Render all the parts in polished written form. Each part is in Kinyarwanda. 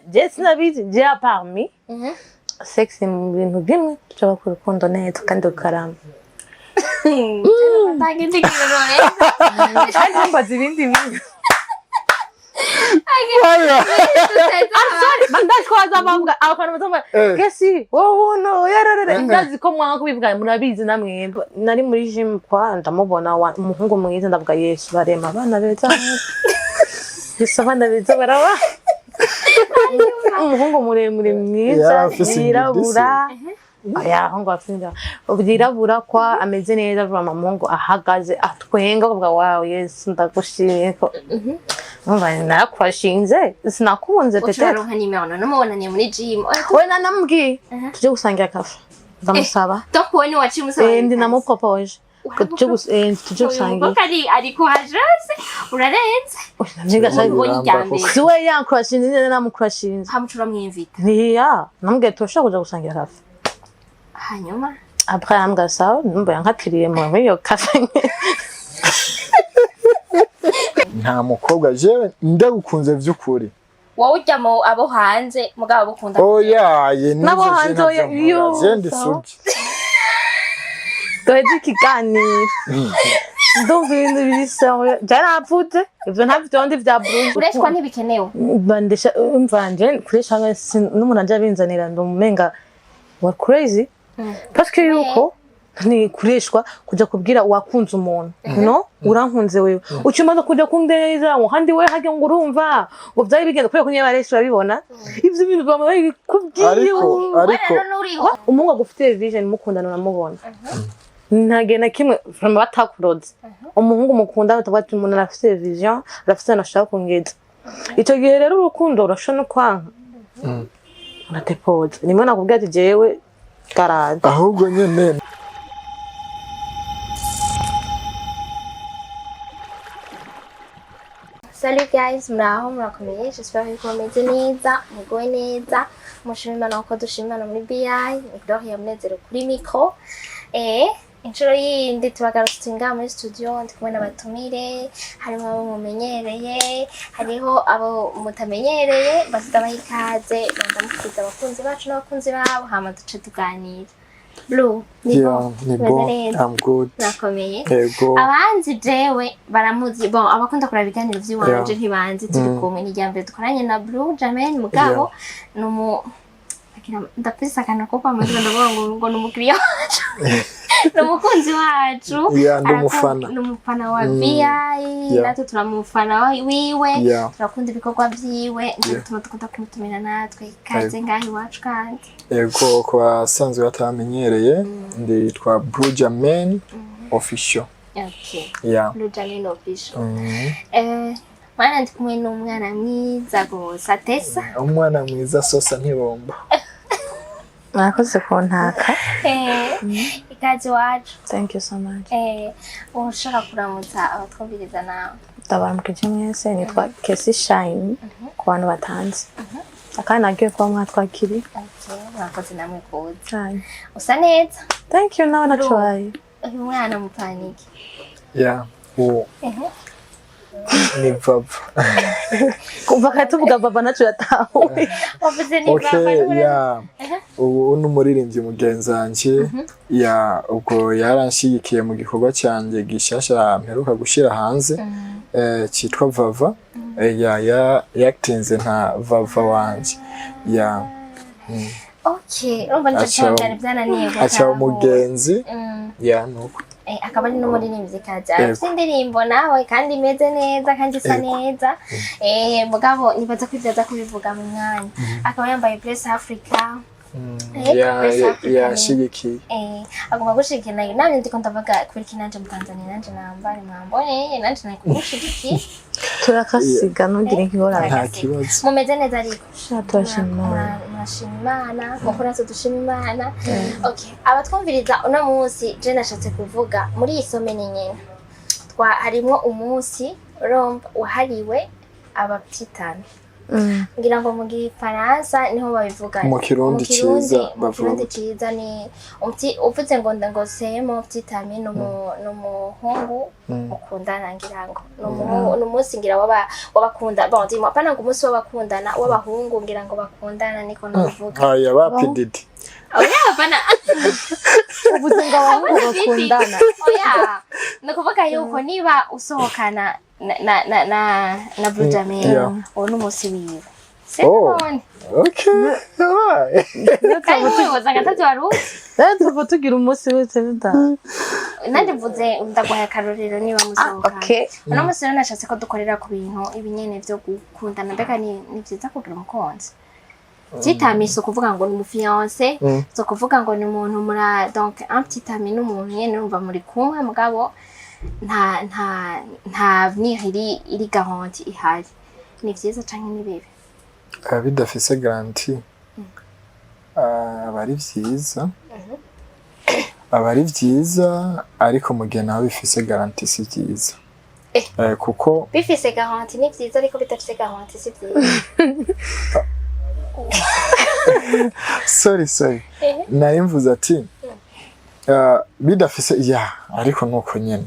je sinabizi je parmi sexe mu bintu bimwe tuba ku rukundo neza kandi ukarama Tangi tikirone. kandi mbaza ibindi bintu bandashwaza bambwa abantu bazamba kesi wowe no yararare ndazi ko mwanga kubivuga murabizi namwe nari muri gym kwa ndamubona umuhungu mwiza ndavuga Yesu barema abana beza Yesu abana beza baraba umuhungu muremure mwiza yirabura aya hongo afinda ubirabura kwa ameze neza vuma mungu ahagaze atwenga kuvuga wow Yesu ndagushimiye ko umva nakwashinze sinakunze tete Ucharonka nimero namubonaniye muri gym we nanambwi tuje gusangira kafe ndamusaba donc wowe ni wacimusaba ndi namupropoje tuje gusangira ariko hajase urarenze niga sai Unyambe. siwe yankwashinze nene namukwashinze hamucura mwimvita niya nambwe tosha kuja gusangira kafe hanyuma après ambwa sawa numva yankatiriye mu iyo kafe nta mukobwa jewe ndagukunze vy'ukuri wowe ujyamo abo hanze mugabo bukunda oya ye nabo hanze yo jendi sugi Doje kiganiro ndumva ibintu biri sawa jarapfute ivyo ntavyondi vya bruge ureshwa ntibikenewe bandesha umvanje kuresha n'umuntu anje abinzanira ndumenga wa crazy parce que yuko ni kureshwa kuja kubwira wakunze umuntu no urankunze wewe ucimaze kuja kundeza ngo handi we hage ngo urumva ngo byari bigenda kure kunye bareshi babibona ivyo bintu bamaye kubwiye ariko umungu agufite vision mukundana namubona ntagena kimwe vraiment batakuroze umuhungu mukunda utabaje umuntu arafite vision arafite nashaka kungeza ico gihe rero urukundo urashona kwanka unatepoza nimwe nakubwira ati jewe garage ahubwo nyene Salut guys, muraho murakomeye, j'espère que mumeze neza, mugowe neza, mushima Imana uko dushima Imana muri BI, Gloria yamunezero kuri micro. Inshuro yindi turagarutse ngaha muri studio ndi kumwe n'abatumire, harimo abo mumenyereye, hariho abo mutamenyereye, basigaye ikaze, ndamukwiza abakunzi bacu n'abakunzi babo, hama duce tuganira. Blue, yeah, I'm good. Nakomeye. Ego. Abanzi jewe baramuzi bon abakunda kora biganiro vy'iwanje ntibanzi turi kumwe n'ijyambere dukoranye na Blue Jamen mugabo numu akira ndapisa kana ko pamwe ngo numukiriya wacu numukunzi wacu yeah ndumufana numufana wa VI natwe turamufana wiwe turakunda ibikorwa vyiwe ndituma dukunda kumutumira natwe kaze ngahi wacu kandi ego kwa sanzwe batamenyereye nditwa Blue Jamen official. Okay. Yeah. Blue Jamen official. Mwana ndi kumwe n'umwana mwiza gose Tesa. Umwana mwiza sosa ntibomba. Mwakoze kuntaka. Ikaze wacu. Thank you so much. Ushaka kuramutsa abatwumviriza nawe. Ndabaramukije mwese nitwa Kesi Shine ku bantu batanze. Akana nagiye kwa mwatwakiri. Mwakoze namwe kuza. Cyane. Usa neza. Thank you nawe natwaye. Uyu mwana mupaniki. Yeah. Ni baba. Kumva katuvuga baba nacu yatawe. Wavuze ni baba. Yeah. Ubu n'umuririmbyi mugenzanje ya ubwo yaranshigikiye mu gikorwa cyanjye gishasha mperuka gushira hanze cyitwa Vava yatinze nta Vava wanje ya Okay urumva nicyo byananiye acha umugenzi ya nuko akaba ari n'umuririmbyi kaje afite indirimbo nawe kandi imeze neza kandi isa neza mugabo nibaza kwizaza kubivuga mu mwanya akaba yambaye Bless Africa shigiki agomba gushigikira nani ndiko ndavuga kuri kinanje mu Tanzania nanje nambare mwambone nanje nakumushigiki turakasiga nugire nkibora nta kibazo mumeze neza ariko turashimana mashimana mukora so dushimana okay abatwumviriza uno munsi je nashatse kuvuga muri isomene nyene harimo umunsi romba wahariwe abaptitana ngira ngo mu gifaransa niho babivuga mu kirundi ciza bavuga ni uvuze ngo c'est mon petit ami n'umuhungu mukundana ngira ngo n'umunsi ngira wabakunda bon dis-moi pana ngo umunsi wabakundana w'abahungu ngira ngo bakundana niko navuga aya bapididi oya pana uvuze ngo abahungu bakundana oya nakuvuga yuko niba usohokana na Benjamin uwo n'umunsi wiwe sebone okay kandi wowe wazanga tatuwaruzi tuva tugira umunsi wese nda nanje mvuze ndaguhaye akarorero niba musohokana okay uno munsi rero nashatse ko dukorera ku bintu ibinyene vyo gukundana mbega ni vyiza kugira umukunzi Titamise kuvuga ngo ni umufiance so kuvuga ngo ni umuntu muri donc un petit ami n'umuntu nyene urumva muri kumwe mugabo nta nihiri iri garanti ihari ni vyiza canke ni bibi bidafise garanti abari vyiza ariko mu gihe nawe bifise garanti si vyiza kuko bifise garanti ni vyiza ariko bidafise garanti si vyiza sorry nari mvuze ati bidafise ariko nuko nyene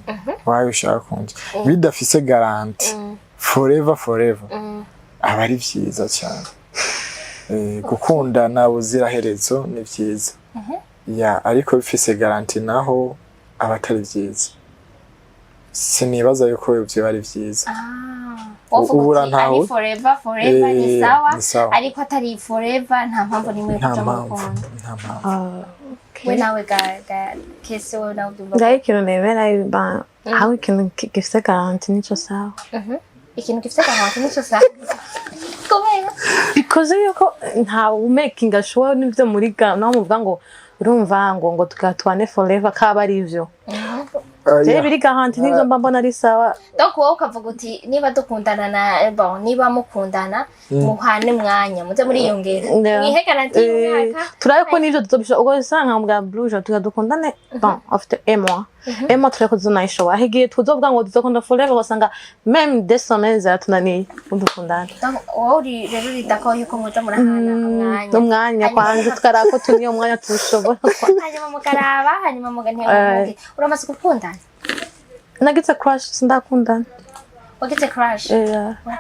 wawe ushaka kunje bidafise garanti forever aba ari vyiza cyane gukundana buziraherezo ni vyiza ariko bifise garanti naho abatari vyiza sinibaza yuko byo ari vyiza ubura ntaho forever ni sawa ariko atari forever nta mpamvu nimwe kuja mu rukundo nta mpamvu we nawe ga kese we nawe dumba ngaho ikintu nemera aho ikintu gifise garanti nico sawa ikintu gifise garanti nico sawa kubera because yuko nta making sure n'ivyo muri no muvuga ngo urumva ngo tugatwane forever kaba ari ivyo biri garanti n'ivyo mbona ari sawa donc wowe ukavuga uti niba dukundana na bon niba mukundana muhane mwanya muze muri yongera nihe garanti y'umwaka turaye ko n'ivyo tutobisha ubwo usanga mbwa bluja tukadukundane bon after un mois tureko zonayishoba higiye tuzovuga ngo tuzokunda forever basanga même des semaines atunani udukundana donc wowe rero ridako yuko muza murahana umwanya kwanze tukarako tuniyo umwanya tushobora hanyuma mukaraba hanyuma muganteye uramaze gukundana Nagize crush sindakundana wagite crush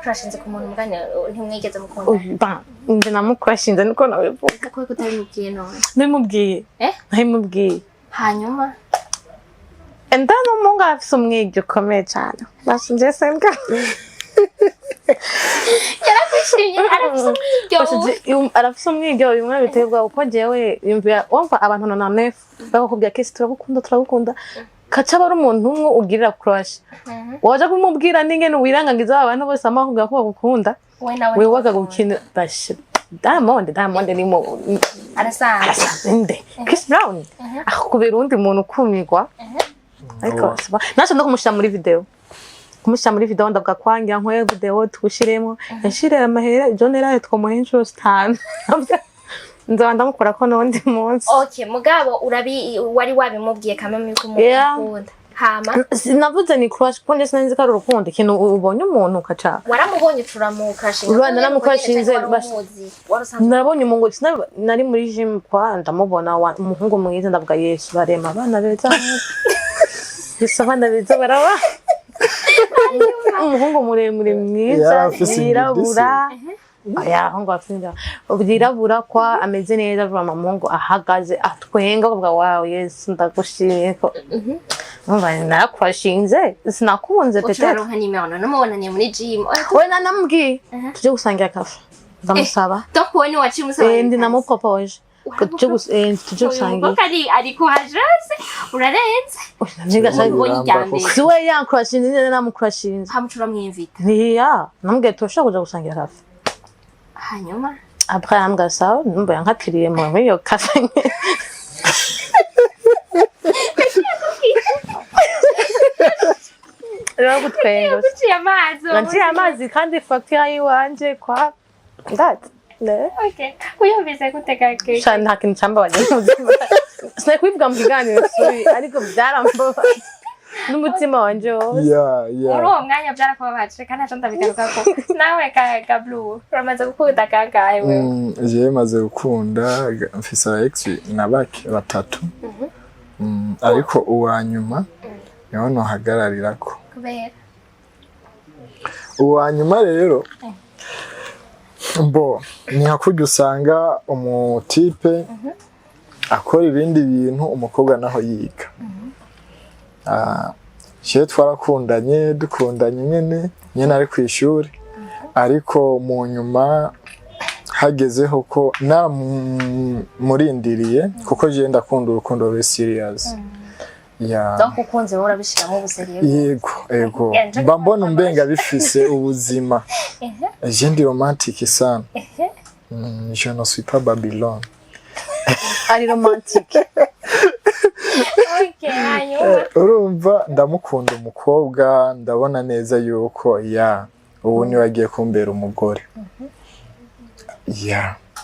crush ku muntu mugane ntimwigeze mukundana nje namukrashinze niko nawe kuko kutabimubwiye none nimubwiye nimubwiye hanyuma endano munga afise umwigyo ukomeye cyane bashinje senga arafise umwigyo bimwe biterwa uko jewe yumvira wumva abantu none bakubwira kesi turagukunda kaca bari umuntu umwe ugirira crush waje kumubwira n'ingene wirangagiza abantu bose amahubwo ko bagukunda we waga gukina bash Diamond ni mo arasande Chris Brown akubera undi muntu kumigwa ariko nasho ndo kumushyira muri video ndavuga kwangira nkoye video tugushiremo yashirera amahera jonera twomuhenshuro stan nzaba ndamukora ko n'undi munsi okay mugabo wari wabimubwiye kamwe yuko mukunda hama sinavuze ni crush konje sinzi ko ari urukundo ikintu ubonye umuntu ukaca waramubonye turamukashinga urwana namukashinze narabonye umuntu nari muri gym kwa ndamubona umuhungu mwiza ndavuga Yesu barema abana beza Yesu abana beza baraba umuhungu muremure mwiza yirabura ngo afinda ubwirabura kwa ameze neza vuba mamungu ahagaze atwenga kuvuga wow Yesu ndagushimiye ko narakwashinze sinakunze tete ucaronka nimero namubonanye muri gym we nanambwiye tuje gusangira kafe ndamusaba donc we ni wacimusaba ndi namupropose tuje gusangira ariko hajase urarenze siwe yankrashinze namukrashinze hamucura mwimvita namubwiye turashaka kuja gusangira kafe hanyuma après amgasa numva yankatiriye mu iyo kafe rero gutwenga naciye amazi kandi facture yiwanje kwa that okay uyumvise guteka cake cyane nta kintu cyambabaje sinakwivuga mu kiganiro sorry ariko byarambabaje n'umutima wanje wose. Muri uwo mwanya byarakubabaje kandi ntaco ndabigaruka ko nawe ka Blue uramaze gukunda kangahe wewe? Je maze gukunda mfise aba ex nabake batatu. Ariko uwa nyuma niho nohagararirako. Kubera uwa nyuma rero mbo ni hakurya usanga umutipe akora ibindi bintu umukobwa naho yiga. Je twarakundanye dukundanye nyene ari ku ishuri ariko mu nyuma hagezeho ko murindiriye kuko je ndakunda urukundo ruri serious. Donc ukunze urabishiramo ubuseriye. Yego. Mba mbona umbenga bifise ubuzima. Je ndi romantique sana. Je ne suis pas Babylone. Ari romantique. Okay, hanyuma. Urumva ndamukunda umukobwa ndabona neza yuko ubu ni wagiye kumbera umugore.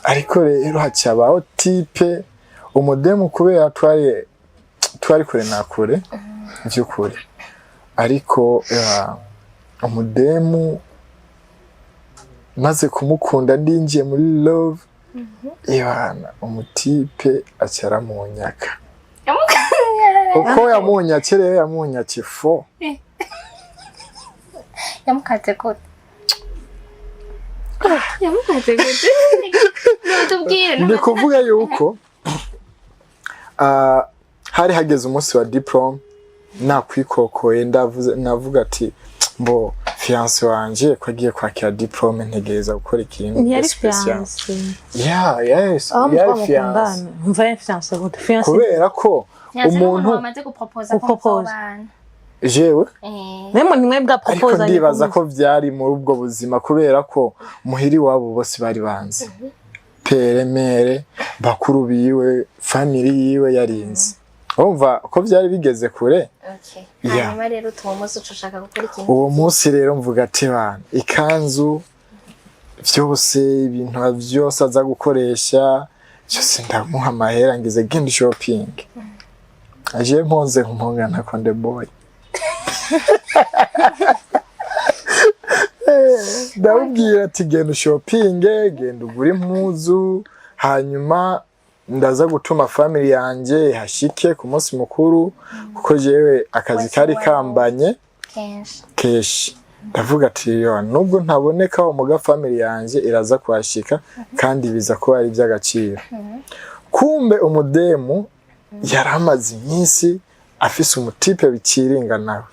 Ariko rero hacabaho type umudemu kubera twari kure na kure by'ukuri ariko umudemu maze kumukunda ndinjiye muri love umutipe acara mu nyaka uko yamunyake rero yamunyake fo yamukate gute ndi kuvuga yuko hari hageze umunsi wa diplome nakwikokoye navuga ati mbo fiance wanje ko agiye kwakira diplome ntegereza gukora ikintu special. Yes. Yari fiance. Mva fiance gute fiance. Kubera ko umuntu wamaze guproposa jewe nemo nimwe bwa propose ariko ndibaza ko vyari muri ubwo buzima kubera ko muhiri wabo bose bari banze pere mere bakuru biwe family yiwe yarinze umva ko vyari bigeze kure. Hanyuma rero umunsi ushaka gukora ikintu uwo munsi rero mvuga ati bana ikanzu vyose ibintu vyose aza gukoresha cyose ndamuha amahera ngize genda shopping aje mponze kumpongana konde boy ndabwira ati genda shopping genda ugure impuzu hanyuma ndaza gutuma family yanje hashike ku munsi mukuru kuko jewe akazi kari kambanye keshi ndavuga ati nubwo ntaboneka umuga family yanje iraza kuhashika kandi biza ko ari by'agaciro. Kumbe umudemu yaramaze iminsi afise umutipe bikiringa nawe.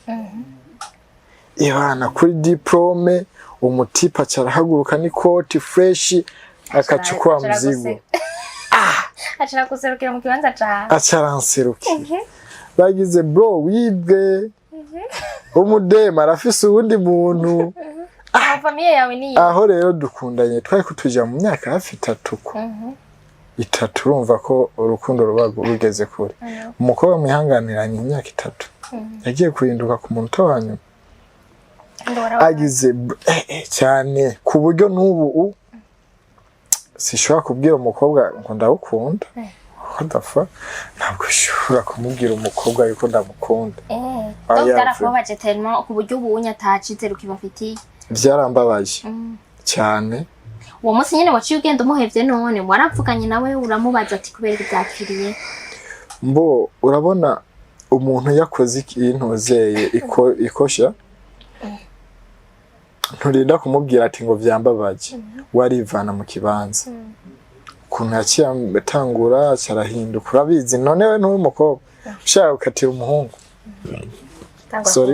Kuri diplome umutipe acarahaguruka n'ikoti fresh akacukwa mzigo. Achara kuserukira mu kibanza cha. Acaranserukira. Bagize bro wibwe. Umudemu arafise uwundi muntu. Familia yawe ni. Aho rero dukundanye twari kutuja mu myaka hafi 3 ko. 3 urumva ko urukundo rugeze kure. Umukobwa mwihanganiranye imyaka 3. Yagiye kuhinduka ku muntu wanyu. Agize cyane ku buryo n'ubu sishobora kubwira umukobwa ngo ndawukunda. Dafa ntabwo ushobora kumubwira umukobwa yuko ndamukunda. Byarakubabaje tellement ku buryo ubunya atacize rukibafitiye. Byarambabaje cyane. Uwo munsi nyene waciye ugenda umuhevye none waravuganye nawe uramubaza ati kubera ibyakiriye. Mbo urabona umuntu yakoze ikintu zeye ikosha nturinda kumubwira ati ngo vyambabaje warivana mu kibanza. Kuntu yaciye atangura cyarahinduka urabizi none we n'uwo mukobwa ushaka gukatira umuhungu. Sorry.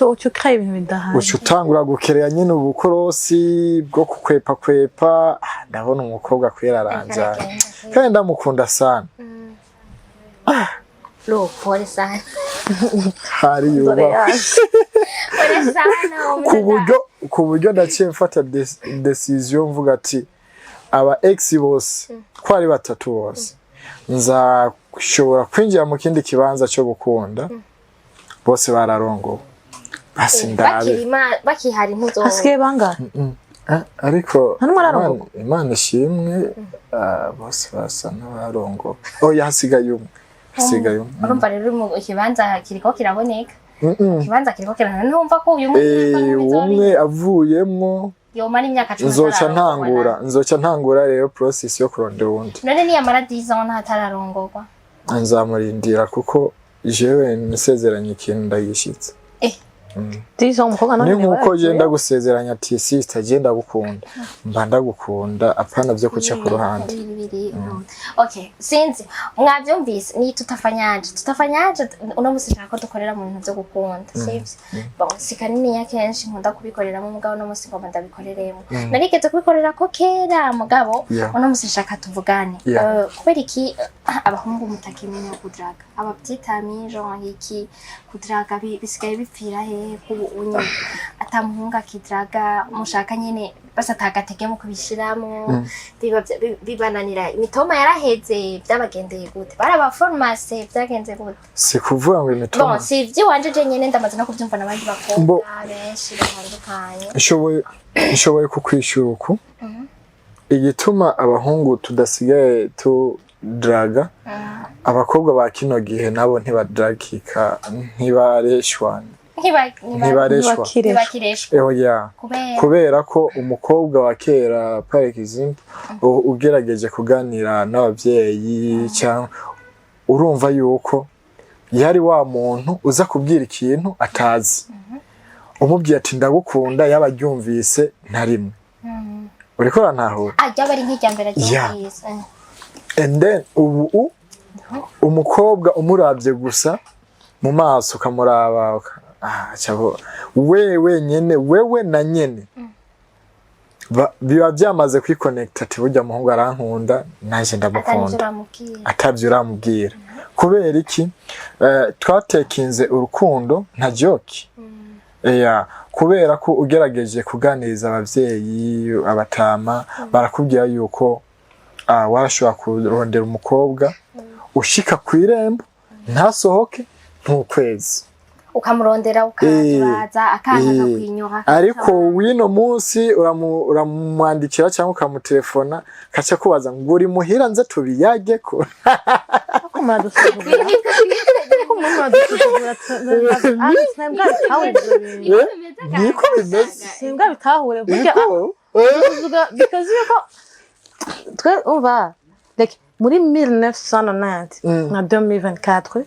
Ucu kaya ibintu bidahari. Ucu utangura gukereya nyine ubukorosi bwo kukwepa ndabona umukobwa kwera aranjanye kandi ndamukunda sana. Lo pole sana. Hari yuba. Pole sana. Ku buryo ndaciye mfata decision mvuga ati aba ex bose ko ari batatu bose nzashobora kwinjira mu kindi kibanza cyo gukunda bose bararongo basi ndabe bakihari ntuzo asigaye banga ariko Imana ishimwe bose basa n'abarongo hasigaye umwe hasigaye urumva rero mu ikibanza kiriko kiraboneka ikibanza kiriko kirana numva ko uyu umwe avuyemwo yomara imyaka 10 nzoca ntangura rero process yo kurondera uwundi none ni yamara 10 ans hatararongorwa nzamurindira kuko jewe nisezeranye ikintu ndagishitse Tizo umukobwa none ni nkuko genda gusezeranya ati sister genda gukunda mba ndagukunda apana byo kuca ku ruhande. Okay, sinzi mwavyumvise ni tutafanyaje uno musi nshaka dukorera mu bintu byo gukunda sivyo bon sikanini ya kenshi nkunda kubikorera mu mugabo no musi ngoma ndabikoreremo narigeze kubikorera ko kera mugabo uno musi nshaka tuvugane kubera iki abahungu mutakimenya kudraga ababyitami genre iki kudraga bisigaye bipfira he kubu unye atamuhunga kidraga mushaka nyene basatagatege mu kubishiramo bibananira imitoma yaraheze byabagendeye gute baraba formation byagenze gute si kuvuga ngo imitoma bon si vyi wanje je nyene ndamaze no kubyumva nabandi bakobwa benshi batandukanye nshoboye kukwishura uko igituma abahungu tudasigaye draga abakobwa ba kino gihe nabo ntibadragika ntibareshwana kubera ko umukobwa wa kera par exemple ugerageje kuganira n'abavyeyi cyangwa urumva yuko yari wa muntu uza kubwira ikintu atazi umubwiye ati ndagukunda yabaryumvise ntarimwe uriko rantahura bari nk'ijyambere cy'isi and then ubu umukobwa umuravye gusa mu maso kamuraba chabo wewe na nyene biba byamaze kwiconnect ati burya muhungu arankunda naje ndamukunda atavyo uramubwira kubera iki twatekinze urukundo nta joke kubera ko ugerageje kuganiriza abavyeyi abatama barakubwira yuko warashobora kurondera umukobwa ushika kwirembo ntasohoke ntukwezi ukamurondera ukaza akanga kwinyura ariko wino munsi uramwandikira cyangwa ukamutelefona kaca kubaza ngo uri muhira nze tubiyage ko niko bimeze singa bitahure burya because yuko twe umva like muri 1990 na 2024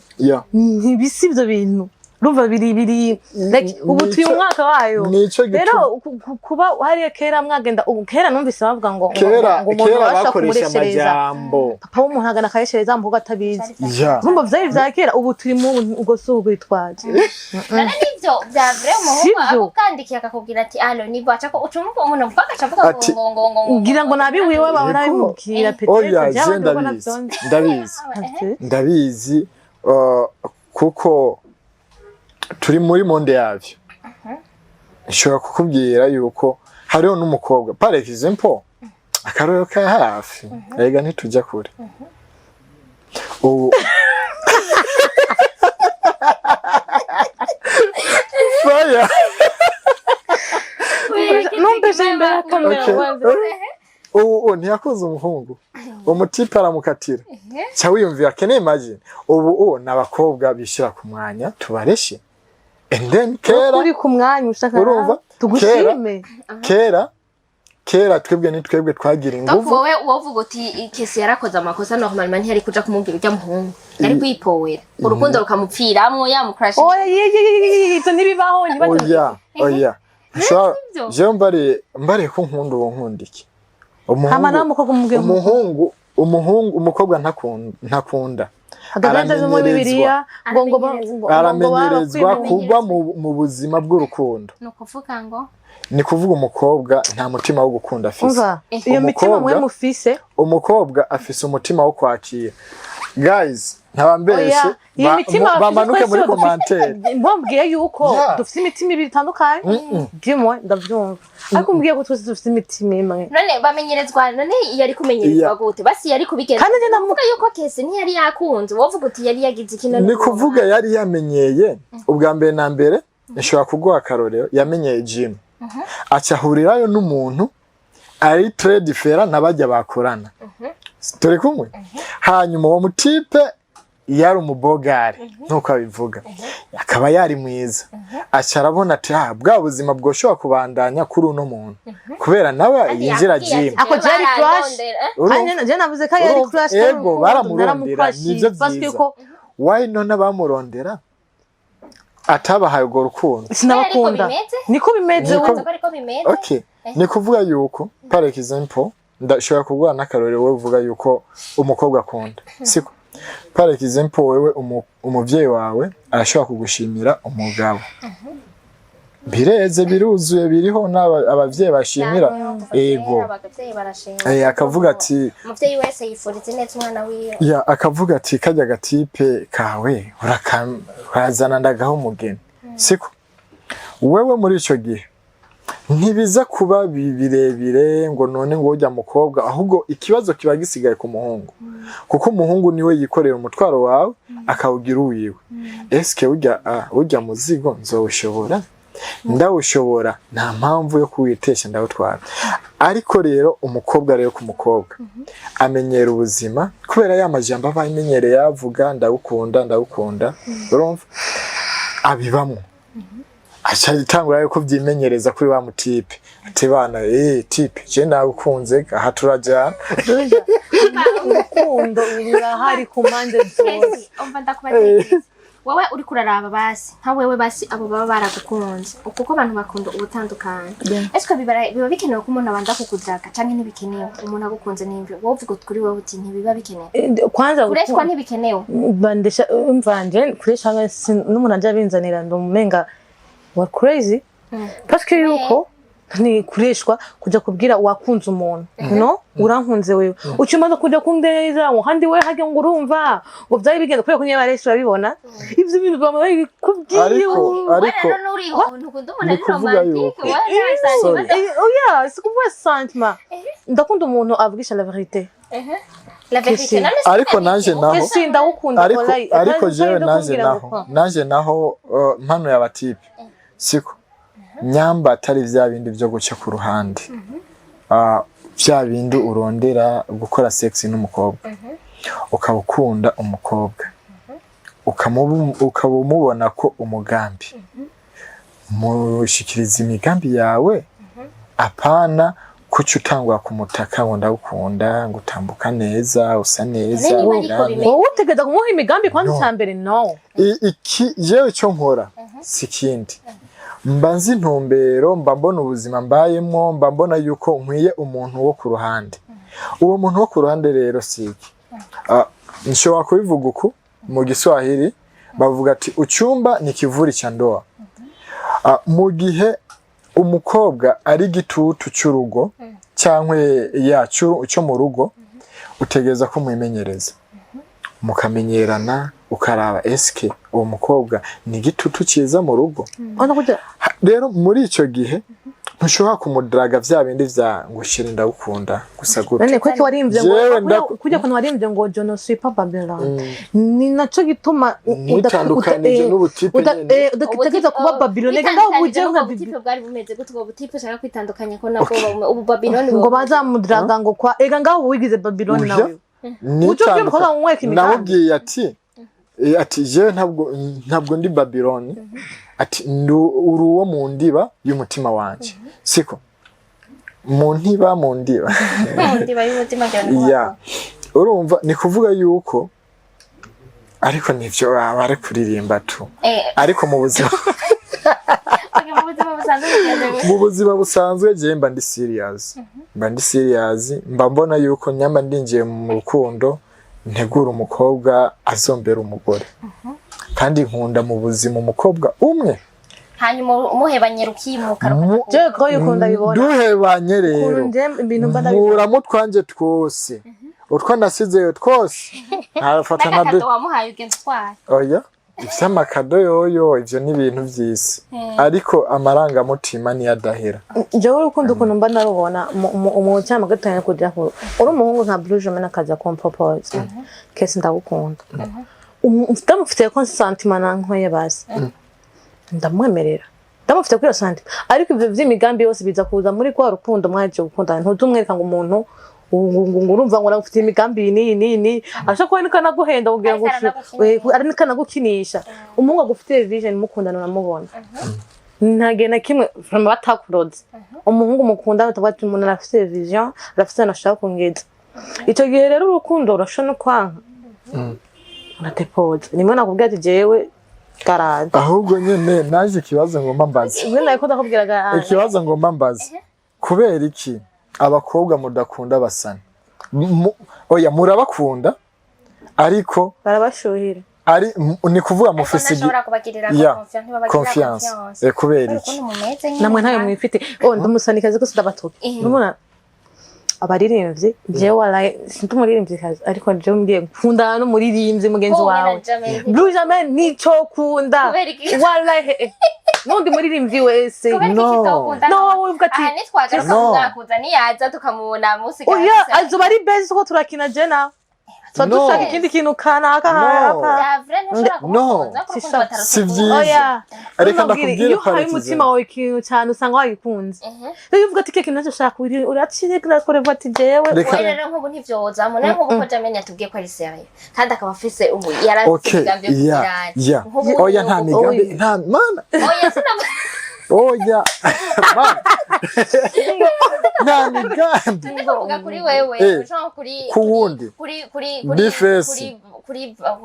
ntibisi ibyo bintu rumva biri like ubu tuyu mwaka wayo rero kuba hari kera mwagenda ubu kera numvise bavuga ngo umuntu bakoresha amajambo papa w'umuntu agana akayeshereza mvuga atabizi numva vyari vya kera ubu turi mu ubwo subu bitwaje nivyo bya vrai umuhungu akukandikiye akakubwira ati allo ni bacha ko ucumva umuntu mpaka acavuga ngo ngira ngo nabi wiwe bahora bimubwira petete ndabizi kuko turi muri monde yavyo nshobora kukubwira yuko hariho n'umukobwa par exemple akaroro ka hafi rega ntitujya kure ubu faya numvise imbere kamera ubu ntiyakoze umuhungu umutipe aramukatira cya wiyumvira kene imagine ubu n'abakobwa bishira ku mwanya tubareshe and then kera uri ku mwanya ushaka tugushime kera twebwe twagira inguvu wowe wovuga uti ikesi yarakoze amakosa normalement ntiyari kuja kumubwira ujya muhungu yari kwipowera urukundo rukamupfiramwo yamucrash ito nibibaho nibato oya je mbare ko nkunda uwo nkundiki umukobwa ntakunda aramenyerezwa kuba mu buzima bw'urukundo ni kuvuga umukobwa nta mutima wo gukunda afise iyo mitima mwe mufise umukobwa afise umutima wo kwakira guys ntabambeshe bamanuke muri commentaire mbabwiye yuko dufite imitima ibiri itandukanye ndimo ndavyumva ariko mbwiye ko twese dufite imitima imwe none bamenyerezwa none yari kumenyerezwa gute basi yari kubigenda kandi ndavuga yuko kese ntiyari yakunze wovuga uti yari yagize ikintu ni kuvuga yari yamenyeye ubwa mbere na mbere nshobora kuguha akarorero yamenyeye gym acahurirayo n'umuntu ari très différent nabajya bakorana turi kumwe hanyuma uwo mutipe yari umubogare nkuko abivuga akaba yari mwiza aca arabona ati bwa buzima bwoshobora kubandanya kuri uno muntu kubera nawe yinjira gym ako jari crush je navuze ko yari crush ego baramurondera nivyo byiza why none bamurondera atabahaye urwo rukundo sinabakunda niko bimeze okay ni kuvuga yuko par exemple ndashobora kuguha n'akarorero wowe uvuga yuko umukobwa akunda siko par exemple wewe umuvyeyi wawe arashobora kugushimira umugabo bireze biruzuye biriho n'abavyeyi bashimira ego akavuga ati umuvyeyi wese yifuriza neza umwana wiwe akavuga ati kajya gatipe kawe urazana ndagaho umugeni siko wewe muri ico gihe ntibiza kuba birebire ngo none ngo ujya mukobwa ahubwo ikibazo kiba gisigaye ku muhungu kuko umuhungu niwe yikorera umutwaro wawe akawugira uwiwe eske ujya muzigo nzowushobora ndawushobora nta mpamvu yo kuwitesha ndawutwara ariko rero umukobwa rero ku mukobwa amenyera ubuzima kubera ya majambo aba amenyereye yavuga ndawukunda urumva abibamo acha itangura yuko vyimenyereza kuri wa mutipe ati bana tipe je nagukunze aha turajana urukundo rurahari ku mpande zose umva ndakubaza wowe uri kuraraba basi nka wewe basi abo baba baragukunze kuko abantu bakunda ubutandukanye eske biba bikenewe ko umuntu abanda kukudraga canke ntibikenewe umuntu agukunze n'ibyo wowe uvuga kuri wowe uti ntibiba bikenewe kwanza kureshwa ntibikenewe bandesha umvanje kuresha n'umuntu anje abinzanira ndomenga wa crazy parce que yuko ni kureshwa kuja kubwira wakunze umuntu no urankunze wewe ucimaze kuja kundeza handi we hage ngo urumva ngo byari bigenda kubera ko nyeba resi babibona ivyo bintu bamaye kubwiye ariko ni kuvuga yuko oya sikuvuga sentiment ndakunda umuntu avugisha la vérité la vérité ariko nanje naho ndagukunda ariko jewe nanje naho mpano y'abatipe siko nyamba atari vya bindi byo guca ku ruhande vya bindi urondera gukora sexe n'umukobwa ukabukunda umukobwa ukabumubona ko umugambi mushikiriza imigambi yawe apana kuki utangwa kumutaka ngo ndagukunda ngo utambuka neza usa neza wowe utegeza kumuha imigambi kwanza cyambere no iki jewe cyo nkora sikindi mbanzi intumbero mbona ubuzima mbayemo mbona yuko nkwiye umuntu wo ku ruhande uwo muntu wo ku ruhande rero siki nshobora kubivuga uku mu Giswahili bavuga ati ucyumba ni kivuri cha ndoa mu gihe umukobwa ari gitutu cy'urugo cyangwa yacu cyo mu rugo utegeza ko muyimenyereza mukamenyerana ukaraba eske uwo mukobwa ni gitutu cyiza mu rugo rero muri icyo gihe ntushobora kumudraga vya bindi vya ngushira ndagukunda gusa gute none kweki warimvye ngo kujya kuntu warimvye ngo je ne suis pas Babylon ni naco gituma udatandukanije n'ubutipe nyene udategeza kuba Babylon ngaho buje nka ubutipe bwari bumeze gute ubwo butipe ushaka kwitandukanya ko nako ubu Babylon ngo bazamudraga ngo kwa ega ngaho wigize Babylon nawe namubwiye ati jewe ntabwo ndi Babylon ati uri uwo mu ndiba y'umutima wanje siko mu ndiba y'umutima ya urumva ni kuvuga yuko ariko nivyo bari kuririmba tu ariko mu buzima mu buzima busanzwe je mba ndi serious mba mbona yuko nyamba ndinjiye mu rukundo ntegura umukobwa azombera umugore kandi nkunda mu buzima umukobwa umwe hanyuma umuhebanye rukimuka je ko yukunda bibona duhebanye rero ibintu mba ndabibona muramutwanje twose utwo nasizeyo twose arafata na de wamuhaye ugenze twari oya ivyo amakado yoyo ivyo ni ibintu vy'isi ariko amaranga mutima ni adahera jewe urukundo ukuntu mba narubona mu cyama gatanya kujya ko uri umuhungu nka Blue Jomena kaza ko propose kese ndagukunda ndamufite ko sentiment nankoye basi ndamwemerera ndamufite kuri sentiment ariko ivyo vy'imigambi yose biza kuza muri kwa rukundo mwaje gukundana ntuzumwereka ngo umuntu urumva ngo nagufite imigambi ni ashaka ko nikana guhenda kugira ngo ari nikana gukinisha umuhungu agufite vision mukundana namubona ntage na kimwe from batakuroze umuhungu mukundana tabati umuntu afite vision arafite nashaka kongeza icyo gihe rero urukundo urashona kwanka uratepoza nimwe nakubwira ati jewe garage ahubwo nyene naje ikibazo ngomba mbaza ubwo nako ndakubwiraga ikibazo ngomba mbaza kubera iki abakobwa mudakunda basana oya murabakunda ariko barabashuhira ari ni kuvuga mufise confiance kubera iki namwe ntayo mwifite ndumusanikaze ko sidabatoke numuna abaririmbyi jewe wala sintumuririmbyi kazi ariko jewe mbiye nkunda no muririmbyi mugenzi wawe Blue Jamen nico kunda wala nundi muririmbyi wese no uvuga ati nitwaga ni yaza tukamubona musika oya azuba ari base ko turakina jena dushaka ikindi kintu kanaka no si vyiza ariko ndakubwira ko ari umutima wawe ikintu cyane usanga wagikunze iyo uvuga ati keke nacyo shaka uracireka kore vati jewe rero nkubu ntivyoza mune nkubu ko jamenya tubwiye ko ari serieux kandi akaba afise ubu yarafise imigambi yo kugirana oya nta migambi nta mana oya sinama oya nta migambi uvuga kuri wewe ushaka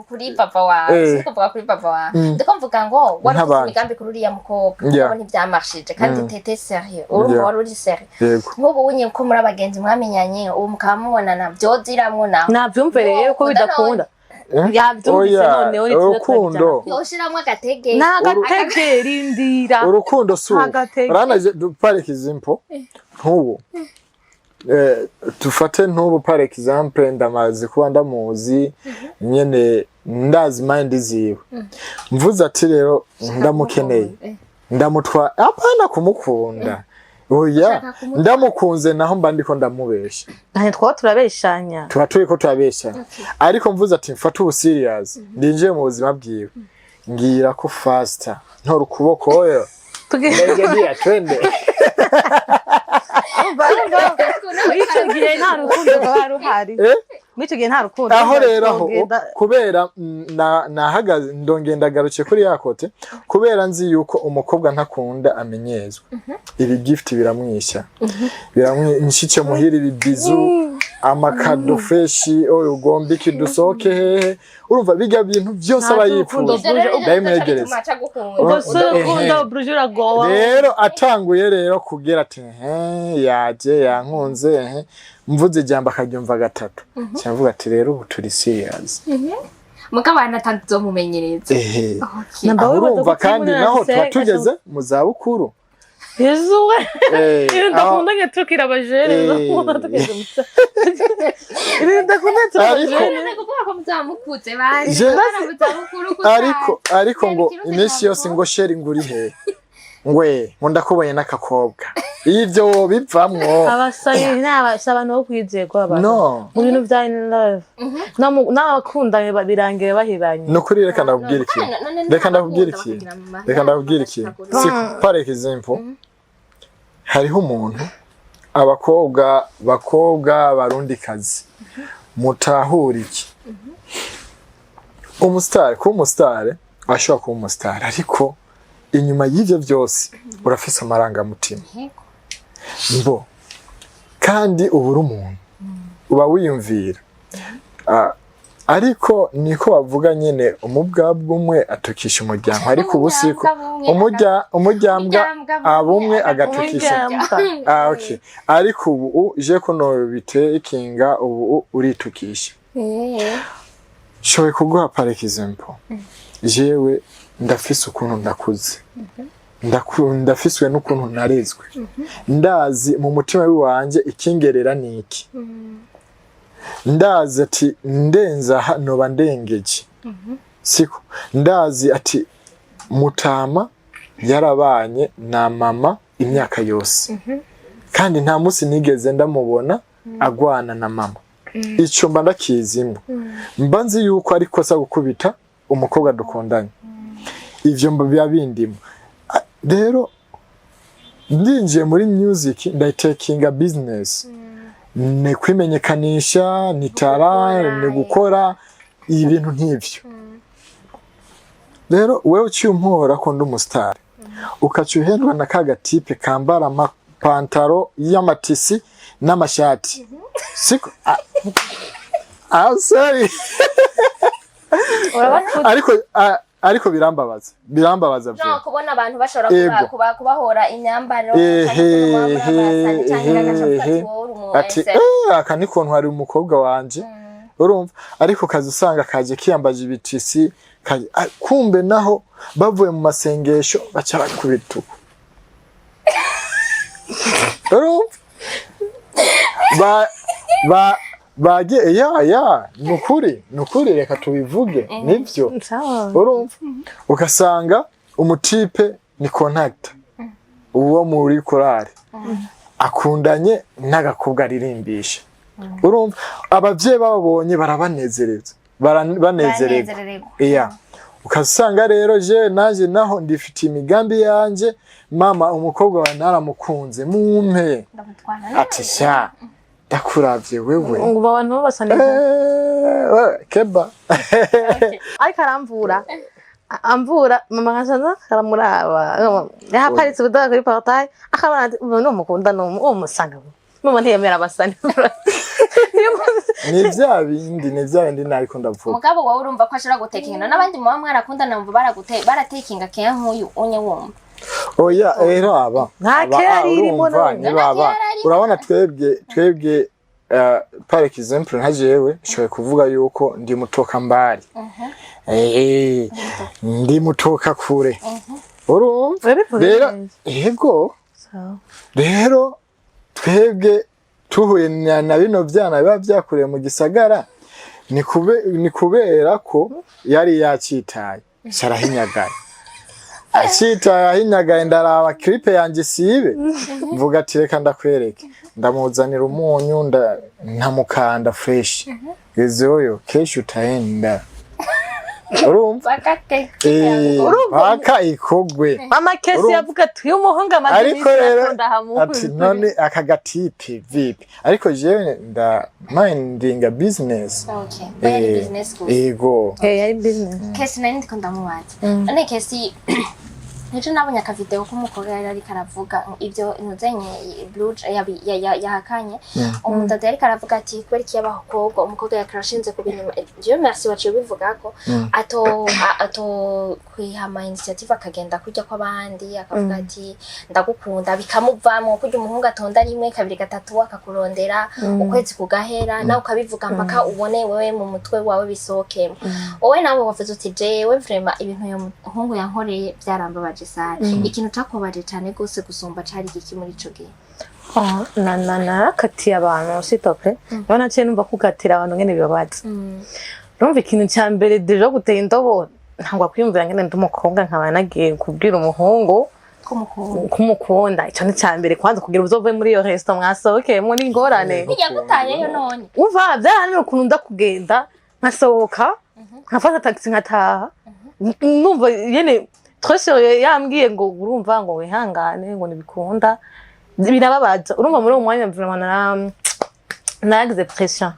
kuri papa wawe sikuvuga kuri papa wawe ndiko mvuga ngo wari imigambi kuri uriya mukobwa ngo ntivyamarshije kandi tete serieux urumva wari uri serieux nk'ubu unye ko muri abagenzi mwamenyanye ubu mukamubonana byoziramwo nawe navyumve rero ko bidakunda yavyumvise noneho urukundo yoshiramwo agatege n'agatege rindira urukundo su ranaje par exemple ntubu tufate ntubu par exemple ndamaze kuba ndamuzi nyene ndazi mind ziwe mvuze ati rero ndamukeneye ndamutwa apana kumukunda oya ndamukunze naho mba ndiko ndamubesha twaba turabeshanya tuba turiko turabeshanya ariko mvuze ati mfata ubu serious ndinjiye mu buzima bwiwe ngira ko faster ntora ukuboko oya tugiye twende icyo gihe nta rukundo rwaba ruhari n'icyo gihe nta rukundo aho rero aho kubera nahagaze ndongenda garuke kuri yakote kubera nzi yuko umukobwa ntakunda amenyezwa ibi gift biramwisha biramwishice muhira ibi bizu amakado fresh oyo ugomba ikidusoke hehe urumva biga bintu byose abayifuza ndayimwegereza urukundo brujura gowa rero atanguye rero kugera ati yaje yankunze mvuze jambo akaryumva gatatu cyavuga ati rero ubu turi serious mukabana tanzo mumenyereza urumva kandi naho tugeze mu zabukuru yezuwe ndakunda ngetukira abajereza tugeze mutsa ndakunda abajereza kuko muzamukuze ariko ngo iminsi yose ngo sheri nguri he ngwe ndakubonye n'akakobwa ivyo bivamwo abasani n'abasabano bo kwizegwa abantu mu bintu bya in love n'abakundanye babirangiye bahibanye no kuri reka ndakubwira iki si par exemple hariho umuntu abakobwa barundi kazi mutahura iki umustar ashobora kuba umustar ariko inyuma y'ivyo byose urafise amarangamutima mbo kandi ubura umuntu uba wiyumvira ariko niko bavuga nyene umubwabwa umwe atukisha umuryango ariko ubusiko umuryango abumwe agatukisha okay ariko ubu je ko no bitekinga ubu uritukisha shoye kuguha par exemple jewe ndafise ukuntu ndakuze ndafiswe n'ukuntu narezwe ndazi mu mutima w'iwanje ikingerera niki ndazi ati ndenza hano bandengeje siko ndazi ati mutama yarabanye na mama imyaka yose kandi nta munsi nigeze ndamubona agwana na mama ico mba ndakizimwe mba nzi yuko ari kosa gukubita umukobwa dukundanye ivyo mba bindimo rero ndinjiye muri music ndayitakinga business ni kwimenyekanisha, ni tara, ni gukora ibintu nk'ivyo. Rero wewe uciye umpora ko ndi umustar ukacuhendwa na kaga type kambara amapantaro y'amatisi n'amashati siko sorry ariko birambabaza byo no kubona abantu bashobora kubahora imyambaro ati aka ni kontu hari umukobwa wanje urumva ariko kazi usanga kaje kiyambaje ibitisi kumbe naho bavuye mu masengesho baca bakubituko urumva bagiye ya nukuri reka tubivuge nivyo urumva ugasanga umutipe ni contact uwo muri korari akundanye n'agakobwa aririmbisha urumva abavyeyi babonye barabanezereza banezererwa ukasanga rero je naje naho ndifite imigambi yanje mama umukobwa wa naramukunze mumpe ati sha ndakuravye wewe ngo abantu basane keba ariko amvura mama nkasaza karamuraba yaparitse budaga kuri portail akabana no mukunda no umusanga mama ntiyemera basane ni vya bindi nariko ndavuga mugabo wowe urumva ko ashira gutekinga n'abandi mu bamwe arakundana numva baratekinga kenya nk'uyu unye wumva oya rero aba urabona twebwe par exemple nka jewe shoye kuvuga yuko ndi mutoka mbari ndi mutoka kure urumva rero yego rero twebwe tuhuye na bino vyana biba vyakuriye mu gisagara ni kubera ko yari yacitaye carahinyagaye acitaye ahinyagaye ndaraba clip yanje sibe mvuga ati reka ndakwereke ndamuzanira umunyu ntamukanda fresh gezoyo kesho utaenda urumva baka ikogwe mama kesi yavuga ati umuhungu amaze ati none akagatipe vipi ariko jewe minding business ego yari business kesi nari ndiko ndamubaza none kesi Ejo nabonye akavideo k'umukobwa yari ari karavuga ivyo intuzenye blue yahakanye umudada yari karavuga ati kweri kiyabakobwa umukobwa yakarashinze ku bintu je merci waciye bivuga ko ato kwihama initiative akagenda kujya kw'abandi akavuga ati ndagukunda bikamuvamo kujya umuhungu atonda rimwe kabiri gatatu akakurondera ukwezi kugahera nawe ukabivuga mpaka ubone wewe mu mutwe wawe bisokemo wowe nawe wavuze uti jewe vraiment ibintu uyu muhungu yankoreye byarambabaje ikintu cyakubaje cyane gose gusumba cari iki muri ico gihe kati abantu sitope bana cye numva kukatira abantu ngene bibabaza rumva ikintu cya mbere deje guteye indobo ntangwa kwiyumvira ngene ndumukobwa nkaba nagiye kubwira umuhungu kumukunda icyo ni cya mbere kwanza kugira uzove muri iyo restaurant mwasohokeyemo n'ingorane yagutayeyo none umva byarane ukuntu ndakugenda nkasohoka nkafata taxi nkataha numva yene Twese yambwiye ngo urumva ngo wihangane ngo nibikunda birababaza urumva muri uwo mwanya vraiment nagize pression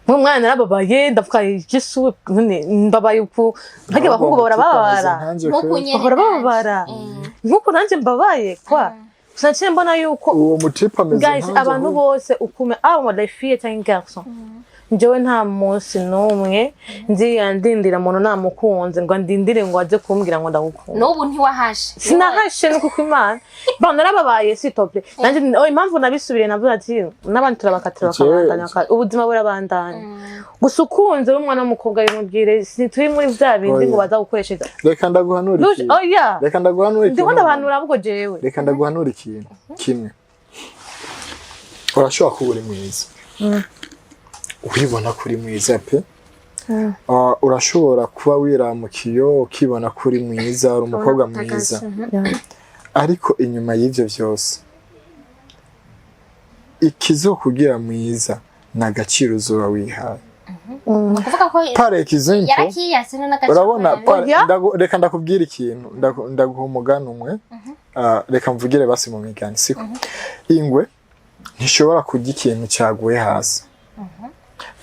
mu mwanya narababaye ndavuga Yesu mbabaye uko ntage bahungu barababara nkuko nanje mbabaye kwa sanje mbona yuko uwo mutipa ameze guys abantu bose ukume abo les filles et garçons Njewe nta munsi numwe ndindira muntu namukunze ngo ndindire ngo aje kumbwira ngo ndagukunda n'ubu ntiwahashe sinahashe nuko kw'Imana bana narababaye sitope nanje impamvu nabisubire navuga ati n'abandi turabakatira bakabandanya ubuzima burabandanya gusa ukunze umwana w'umukobwa yimubwire turi muri vya bindi ngo baza gukoresha reka ndaguhanura iki reka ndaguhanura iki ndikunda abantu urabwo jewe reka ndaguhanura ikintu kimwe urashobora kubura mwiza ubibona kuri mwiza pe urashobora kuba wiramukiyo ukibona kuri mwiza uri umukobwa mwiza ariko inyuma y'ivyo vyose ikizokugira mwiza n'agaciro uzoba wihaye pare example urabona reka ndakubwira ikintu ndaguha umugani umwe reka mvugire basi mu migani siko ingwe ntishobora kurya ikintu cyaguye hasi.